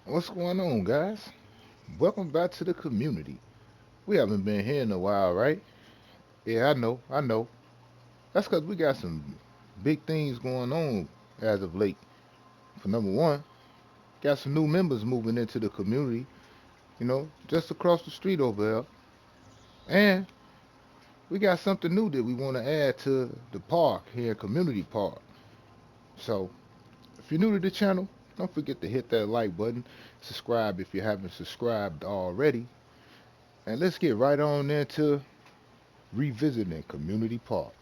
What's going on, guys? Welcome back to the community. We haven't been here in a while, right? Yeah, I know. That's because we got some big things going on as of late. For number one, got some new members moving into the community, just across the street over there. And we got something new that we want to add to the park here, Community Park. So, if you're new to the channel, don't forget to hit that like button, subscribe if you haven't subscribed already, and let's get right on into revisiting Community Park.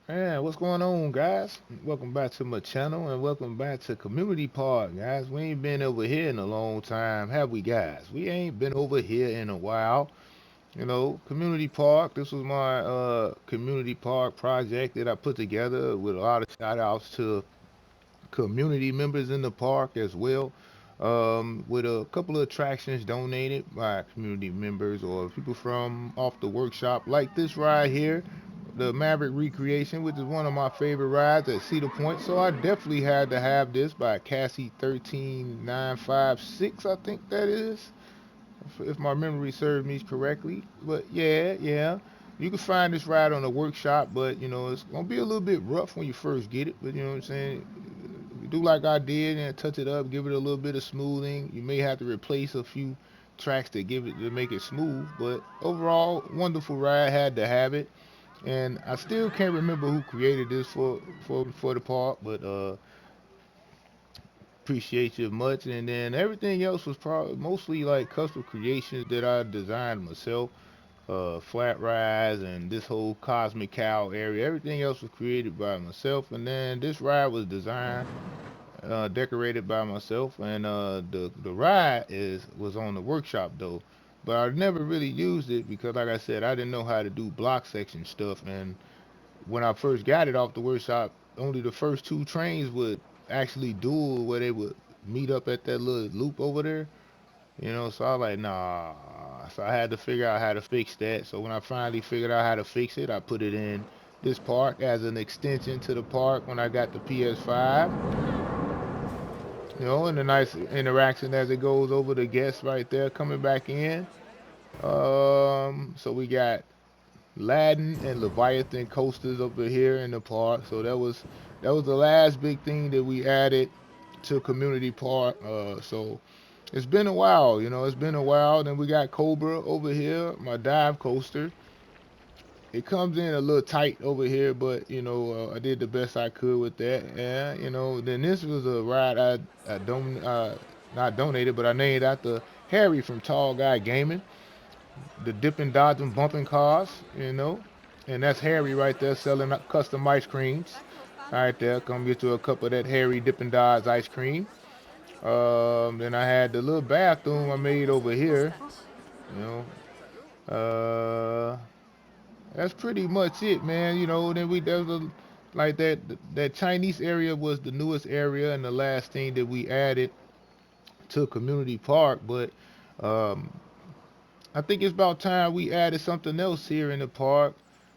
Yeah, what's going on, guys? Welcome back to my channel and welcome back to Community Park, guys. We ain't been over here in a long time, have we, guys? We ain't been over here in a while. Community Park. This was my community park project that I put together with a lot of shout outs to community members in the park as well. With a couple of attractions donated by community members or people from off the workshop, like this ride here, the Maverick Recreation, which is one of my favorite rides at Cedar Point. So I definitely had to have this by Cassie 13956, I think that is, if my memory serves me correctly. But yeah. You can find this ride on the workshop, but it's gonna be a little bit rough when you first get it. But you know what I'm saying? You do like I did and touch it up, give it a little bit of smoothing. You may have to replace a few tracks to make it smooth, but overall, wonderful ride. Had to have it, and I still can't remember who created this for the park, but appreciate you much. And then everything else was probably mostly like custom creations that I designed myself. Flat rides and this whole Cosmic Cow area. Everything else was created by myself, and then this ride was designed decorated by myself, and the ride is was on the workshop though. But I never really used it because, like I said, I didn't know how to do block section stuff. And when I first got it off the workshop, only the first two trains would actually duel where they would meet up at that little loop over there. So I was like, nah. So I had to figure out how to fix that. So when I finally figured out how to fix it, I put it in this park as an extension to the park when I got the PS5. And a nice interaction as it goes over the guests right there coming back in. So we got Aladdin and Leviathan coasters over here in the park. So that was the last big thing that we added to Community Park. So it's been a while, it's been a while. Then we got Cobra over here, my dive coaster. It comes in a little tight over here, but I did the best I could with that. Yeah, Then this was a ride I don't not donated, but I named after Harry from Tall Guy Gaming, the dipping, dodging, bumping cars. And that's Harry right there selling custom ice creams. Right there, come get you a cup of that Harry Dippin' Dodge ice cream. Then I had the little bathroom I made over here. You know, that's pretty much it, man. Then there was like that Chinese area was the newest area and the last thing that we added to Community Park. But um, I think it's about time we added something else here in the park.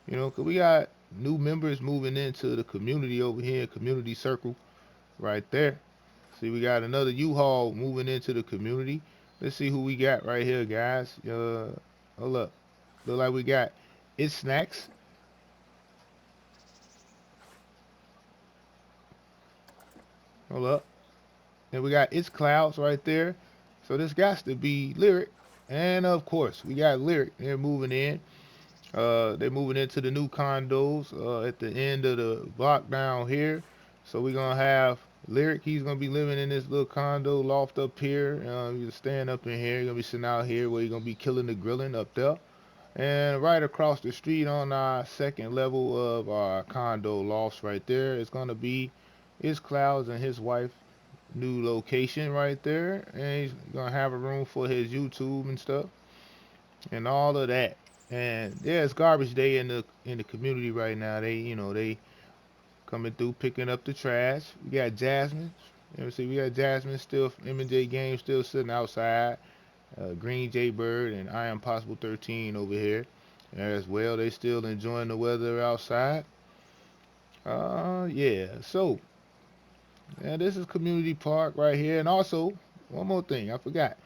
'Cause we got new members moving into the community over here, community circle right there. See, we got another U-Haul moving into the community. Let's see who we got right here, guys. Hold up. Look like we got It's Snacks. Hold up. And we got It's Clouds right there. So this got to be Lyric. And of course, we got Lyric. They're moving in. They're moving into the new condos at the end of the block down here. So we're gonna have Lyric. He's gonna be living in this little condo loft up here. He's staying up in here. He's gonna be sitting out here where he's gonna be killing the grilling up there. And right across the street on our second level of our condo lofts right there is gonna be his Clouds and his wife new location right there. And he's gonna have a room for his YouTube and stuff and all of that. And yeah, it's garbage day in the community right now. They coming through picking up the trash. We got Jasmine. You know, see, we got Jasmine still, M&J Games still sitting outside. Green Jay Bird and I Am Possible 13 over here as well. They still enjoying the weather outside. Yeah. So, yeah, this is Community Park right here. And also, one more thing, I forgot.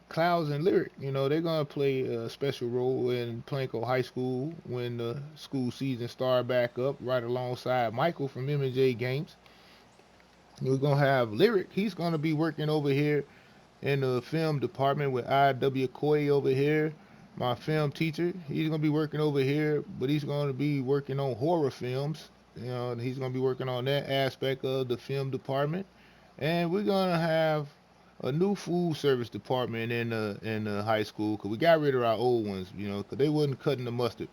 Clouds and Lyric, you know, they're gonna play a special role in Planko High School when the school season start back up, right alongside Michael from M&J Games. We're gonna have Lyric. He's gonna be working over here in the film department with I.W. Coy over here, my film teacher. He's gonna be working over here, but he's gonna be working on horror films. You know, he's gonna be working on that aspect of the film department. And we're gonna have a new food service department in the high school because we got rid of our old ones, you know, because they wasn't cutting the mustard.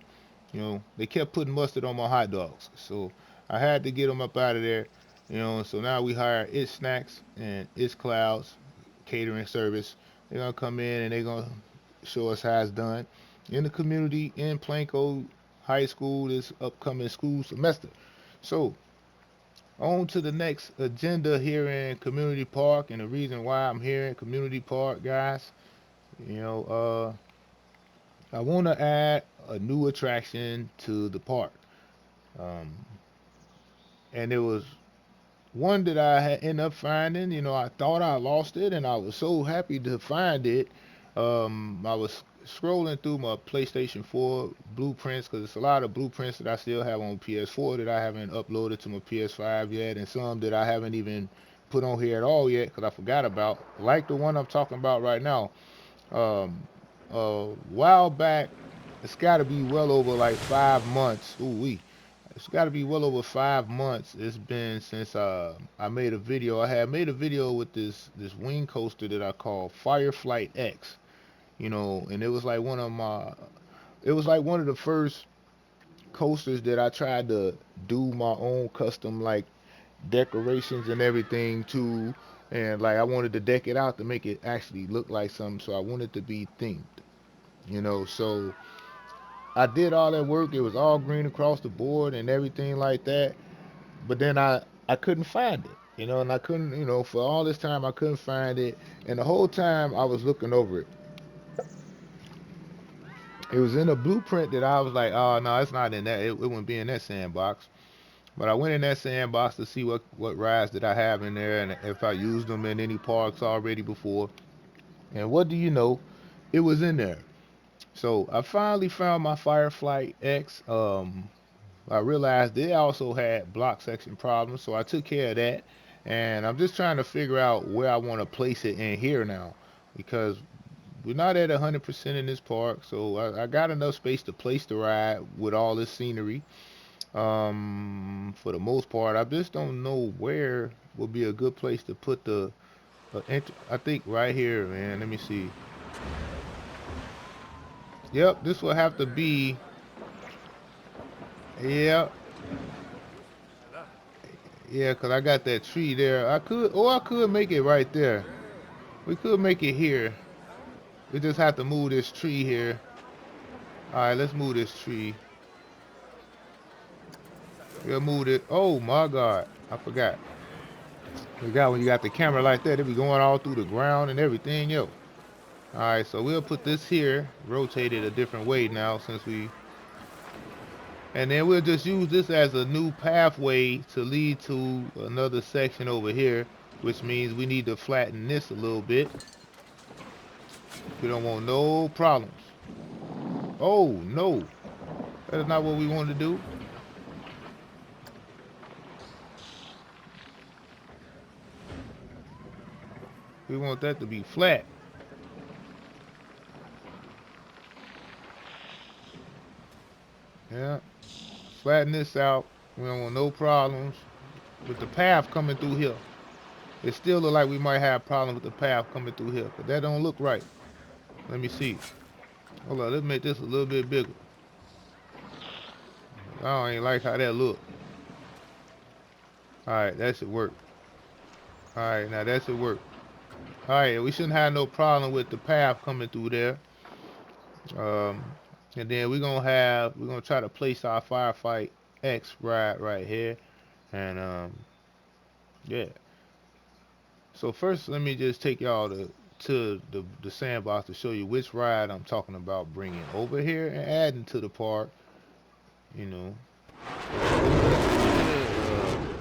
You know, they kept putting mustard on my hot dogs, so I had to get them up out of there. You know, so now we hire It's Snacks and It's Clouds catering service. They're gonna come in and they're gonna show us how it's done in the community in Planko High School this upcoming school semester. So on to the next agenda here in Community Park, and the reason why I'm here in Community Park, guys. You know, I want to add a new attraction to the park, um, and it was one that I had ended up finding. You know, I thought I lost it, and I was so happy to find it. I was scrolling through my PlayStation 4 blueprints because it's a lot of blueprints that I still have on PS4 that I haven't uploaded to my PS5 yet, and some that I haven't even put on here at all yet because I forgot about. Like the one I'm talking about right now. Um, a while back, it's got to be well over like 5 months. Ooh wee. It's got to be well over 5 months. It's been since I made a video. I had made a video with this wing coaster that I call Fireflight X. You know, and it was like one of the first coasters that I tried to do my own custom like decorations and everything too. And like I wanted to deck it out to make it actually look like something. So I wanted to be themed. You know, so I did all that work. It was all green across the board and everything like that. But then I couldn't find it, you know, and I couldn't, you know, for all this time I couldn't find it, and the whole time I was looking over it. It was in a blueprint that I was like, oh no, it's not in that. It wouldn't be in that sandbox. But I went in that sandbox to see what rides that I have in there and if I used them in any parks already before. And what do you know? It was in there. So I finally found my Firefly X. I realized they also had block section problems, so I took care of that. And I'm just trying to figure out where I want to place it in here now, because we're not at 100% in this park, so I got enough space to place the ride with all this scenery. For the most part, I just don't know where would be a good place to put I think right here, man. Let me see. Yep, this will have to be. Yeah, yeah, cause I got that tree there. I could make it right there. We could make it here. We just have to move this tree here. All right, let's move this tree. We'll move it. Oh my God, I forgot. We got when you got the camera like that, it be going all through the ground and everything, yo. All right, so we'll put this here, rotate it a different way now since and then we'll just use this as a new pathway to lead to another section over here, which means we need to flatten this a little bit. We don't want no problems. Oh no, that is not what we want to do. We want that to be flat. Yeah, flatten this out. We don't want no problems with the path coming through here. It still look like we might have problems with the path coming through here, but that don't look right. Let me see. Hold on, let's make this a little bit bigger. I don't ain't like how that look. All right, that should work. All right, now that should work. All right, we shouldn't have no problem with the path coming through there. Um, and then we're gonna try to place our Firefight X ride right here. And yeah. So first, let me just take y'all to the sandbox to show you which ride I'm talking about bringing over here and adding to the park. You know,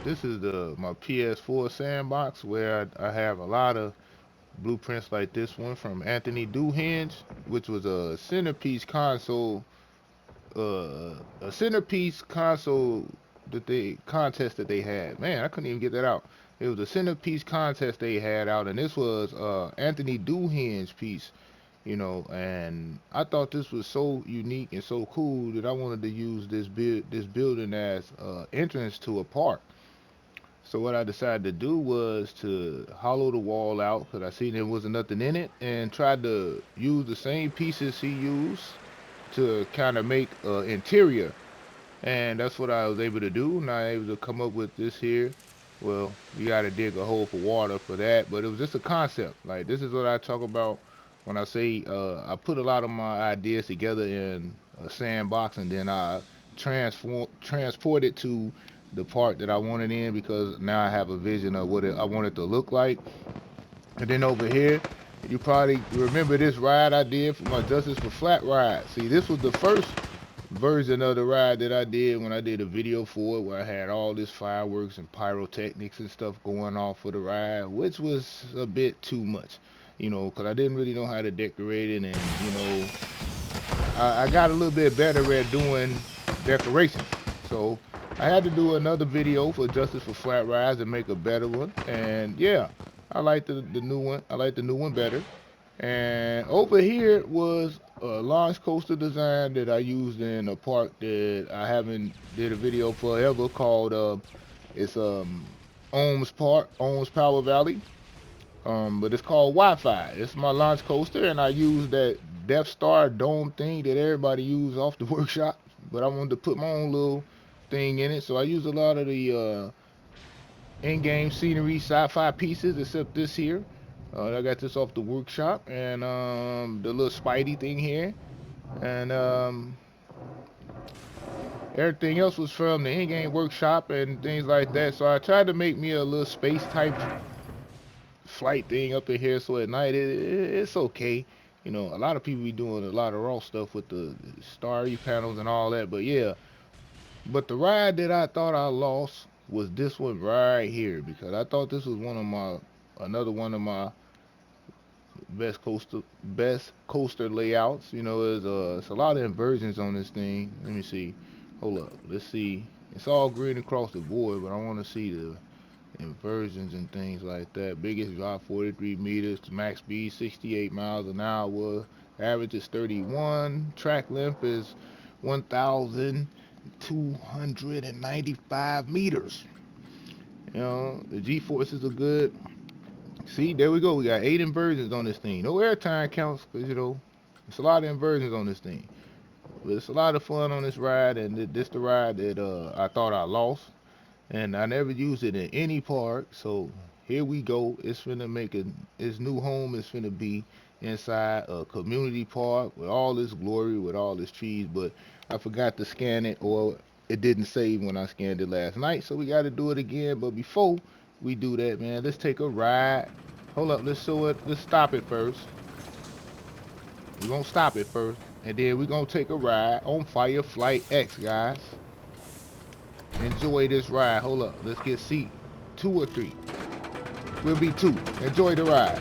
this is the my PS4 sandbox where I have a lot of blueprints like this one from Anthony Duhenge, which was a centerpiece console that they contest that they had. Man, I couldn't even get that out. It was a centerpiece contest they had out, and this was Anthony Duhange's piece, and I thought this was so unique and so cool that I wanted to use this building as entrance to a park. So what I decided to do was to hollow the wall out because I seen there wasn't nothing in it, and tried to use the same pieces he used to kind of make interior, and that's what I was able to do. And I was able to come up with this here. Well, you got to dig a hole for water for that, but it was just a concept. Like, this is what I talk about when I say I put a lot of my ideas together in a sandbox, and then I transport it to the part that I want it in, because now I have a vision of what I want it to look like. And then over here, you probably remember this ride I did for my Justice for Flat ride. See, this was the first version of the ride that I did when I did a video for it, where I had all this fireworks and pyrotechnics and stuff going off for the ride, which was a bit too much, because I didn't really know how to decorate it, and I got a little bit better at doing decorations. So I had to do another video for Justice for Flat Rides and make a better one. And yeah, I like the new one. I like the new one better. And over here was a launch coaster design that I used in a park that I haven't did a video forever called it's Ohms Park, Ohms Power Valley. But it's called Wi-Fi. It's my launch coaster, and I use that Death Star dome thing that everybody uses off the workshop. But I wanted to put my own little thing in it, so I use a lot of the in-game scenery, sci-fi pieces, except this here. I got this off the workshop, and the little Spidey thing here, and everything else was from the in-game workshop and things like that. So I tried to make me a little space type flight thing up in here, so at night it's okay. A lot of people be doing a lot of raw stuff with the starry panels and all that, but yeah. But the ride that I thought I lost was this one right here, because I thought this was another one of my best coaster layouts. It's a lot of inversions on this thing. Let me see. Hold up. Let's see. It's all green across the board, but I want to see the inversions and things like that. Biggest drop 43 meters, max speed 68 miles an hour, average is 31, track length is 1,295 meters. The G-forces are good. See, there we go. We got 8 inversions on this thing. No airtime counts, because it's a lot of inversions on this thing. But it's a lot of fun on this ride, and this the ride that I thought I lost, and I never used it in any park. So here we go. It's finna make its new home is finna be inside a community park with all this glory, with all this trees. But I forgot to scan it, or it didn't save when I scanned it last night. So we got to do it again. But before we do that, man, let's take a ride. Hold up. Let's show it. Let's stop it first. We're gonna stop it first, and then we're gonna take a ride on Fireflight X, guys. Enjoy this ride. Hold up. Let's get seat 2 or 3. We'll be 2. Enjoy the ride.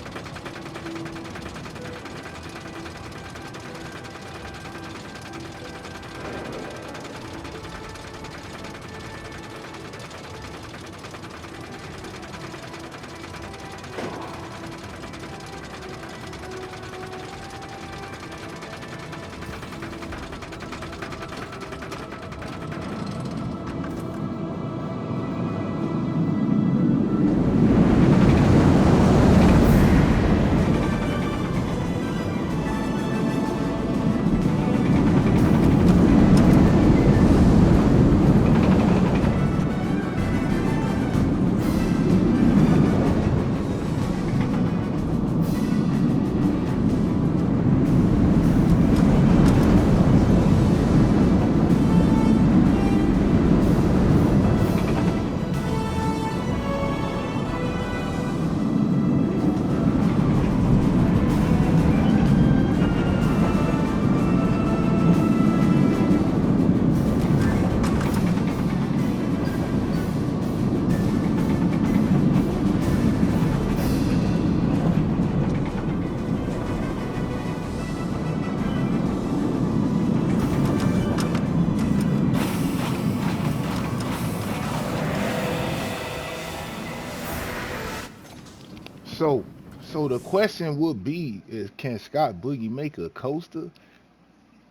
So, so the question would be: Is can Scott Boogie make a coaster?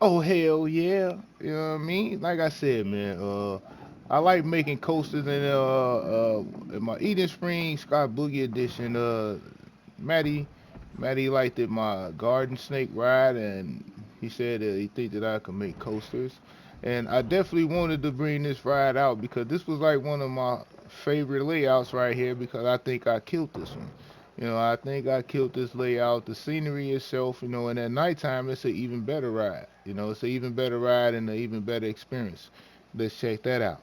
Oh hell yeah! You know what I mean? Like I said, man. I like making coasters in my Eden Springs Scott Boogie edition. Maddie, Maddie liked it my garden snake ride, and he said that he think that I could make coasters, and I definitely wanted to bring this ride out because this was like one of my favorite layouts right here because I think I killed this one. I think I killed this layout. The scenery itself, and at nighttime it's an even better ride. It's an even better ride and an even better experience. Let's check that out.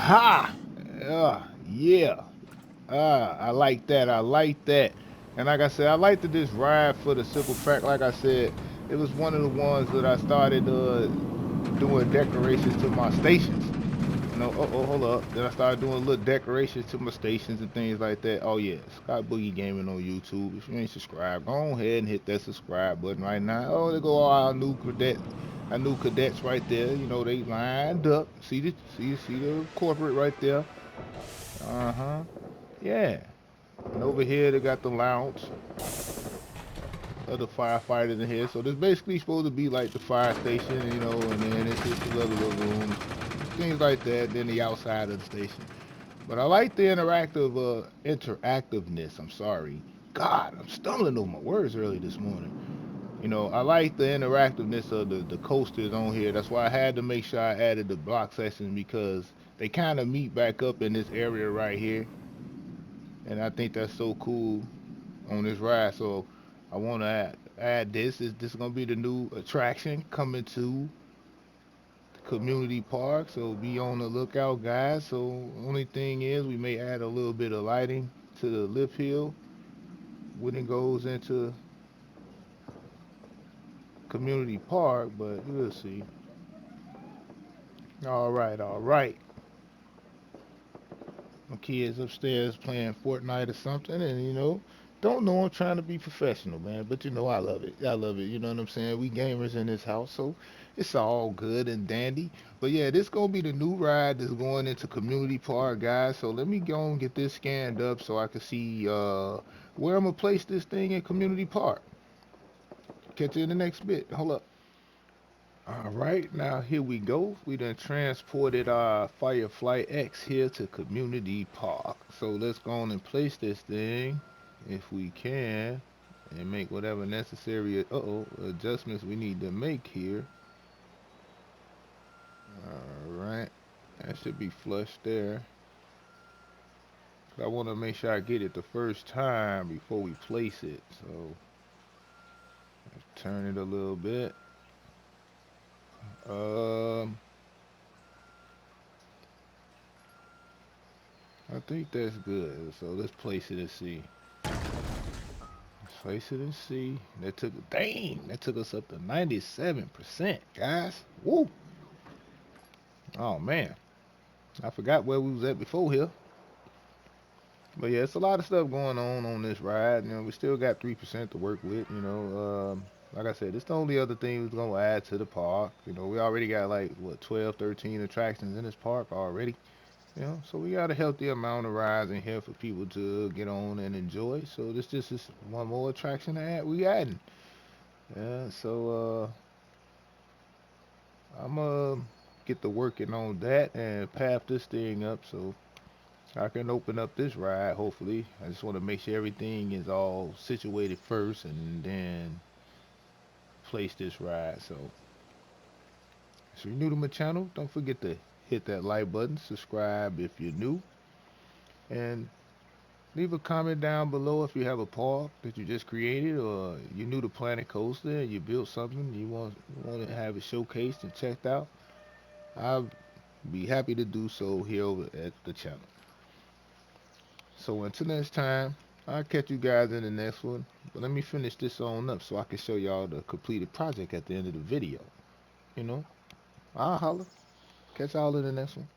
Ha! Yeah. I like that. I like that. And like I said, I liked this ride for the simple fact, like I said, it was one of the ones that I started doing decorations to my stations. Hold up. Then I started doing little decorations to my stations and things like that. Oh yeah, Scott Boogie Gaming on YouTube. If you ain't subscribed, go ahead and hit that subscribe button right now. Oh, there go all our new cadets right there. They lined up. See the corporate right there. Uh huh. Yeah. And over here they got the lounge. Other firefighters in here. So this basically supposed to be like the fire station, and then it's just the little rooms, things like that. Then the outside of the station. But I like the interactiveness. I'm sorry. God, I'm stumbling over my words early this morning. I like the interactiveness of the coasters on here. That's why I had to make sure I added the block section because they kind of meet back up in this area right here. And I think that's so cool on this ride. So I want to add this. This is gonna be the new attraction coming to the community park. So be on the lookout, guys. So only thing is we may add a little bit of lighting to the lift hill when it goes into community park, but we'll see. All right, all right. My kids upstairs playing Fortnite or something, and don't know I'm trying to be professional, man. But I love it. I love it. You know what I'm saying? We gamers in this house, so it's all good and dandy. But yeah, this gonna be the new ride that's going into Community Park, guys. So let me go and get this scanned up so I can see where I'm gonna place this thing in Community Park. Catch you in the next bit. Hold up. All right, now here we go. We done transported our Firefly X here to Community Park. So let's go on and place this thing, if we can, and make whatever necessary adjustments we need to make here. All right, that should be flush there. I want to make sure I get it the first time before we place it. So let's turn it a little bit. Um, I think that's good. So let's place it and see. Place it and see. That took us up to 97%, guys. Woo! Oh man, I forgot where we was at before here. But yeah, it's a lot of stuff going on this ride. We still got 3% to work with. Like I said, it's the only other thing we're gonna add to the park. You know, we already got like what 12, 13 attractions in this park already. You know, so we got a healthy amount of rides in here for people to get on and enjoy. So this just is one more attraction to add. We adding. Yeah. So I'm get to working on that and path this thing up so I can open up this ride. Hopefully, I just want to make sure everything is all situated first and then place this ride. So if you're new to my channel, don't forget to hit that like button, subscribe if you're new, and leave a comment down below if you have a park that you just created or you're new to Planet Coaster and you built something you want to have it showcased and checked out. I'll be happy to do so here over at the channel. So until next time, I'll catch you guys in the next one. But let me finish this on up so I can show y'all the completed project at the end of the video. You know, I'll holler. Catch y'all in the next one.